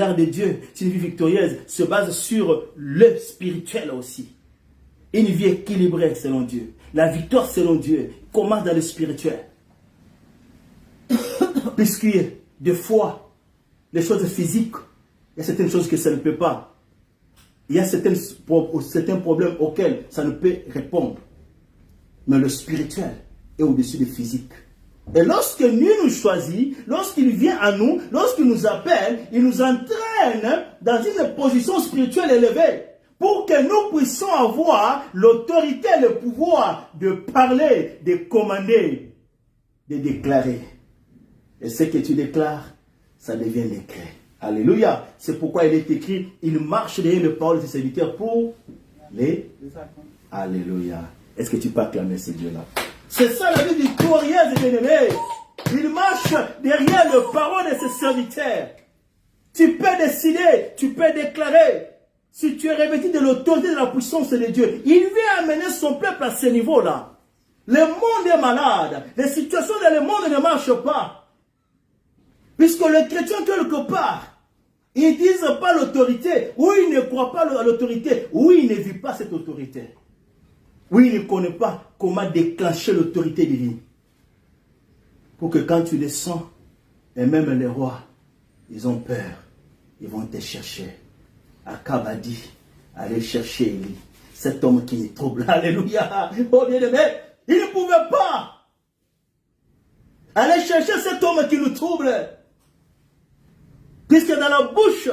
standard de Dieu, c'est une vie victorieuse, se base sur le spirituel aussi. Une vie équilibrée selon Dieu. La victoire selon Dieu commence dans le spirituel. Puisque des fois, les choses physiques, il y a certaines choses que ça ne peut pas. Il y a certains problèmes auxquels ça ne peut répondre. Mais le spirituel est au-dessus du physique. Et lorsque Dieu nous choisit, lorsqu'il vient à nous, lorsqu'il nous appelle, il nous entraîne dans une position spirituelle élevée pour que nous puissions avoir l'autorité et le pouvoir de parler, de commander, de déclarer. Et ce que tu déclares, ça devient décret. Alléluia. C'est pourquoi il est écrit, il marche derrière le parole de ses serviteurs pour les... Alléluia. Est-ce que tu peux acclamer ce Dieu-là? C'est ça la vie victorieuse, bien-aimé. Il marche derrière le parole de ses serviteurs. Tu peux décider, tu peux déclarer. Si tu es revêtu de l'autorité de la puissance de Dieu, il vient amener son peuple à ce niveau-là. Le monde est malade. Les situations dans le monde ne marchent pas. Puisque les chrétiens, quelque part, ils ne disent pas l'autorité, ou ils ne croient pas à l'autorité, ou ils ne vivent pas cette autorité. Oui, il ne connaît pas comment déclencher l'autorité divine. Pour que quand tu descends, et même les rois, ils ont peur. Ils vont te chercher. Akab a dit, allez chercher Élie. Cet homme qui est trouble. Alléluia. Oh bien-aimé, il ne pouvait pas. Allez chercher cet homme qui nous trouble. Puisque dans la bouche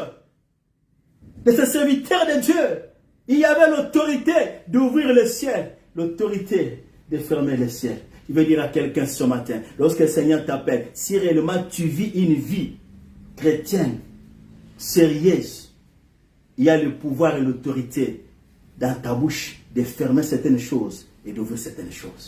de ce serviteur de Dieu, il y avait l'autorité d'ouvrir le ciel, l'autorité de fermer le ciel. Je veux dire à quelqu'un ce matin, lorsque le Seigneur t'appelle, si réellement tu vis une vie chrétienne, sérieuse, il y a le pouvoir et l'autorité dans ta bouche de fermer certaines choses et d'ouvrir certaines choses.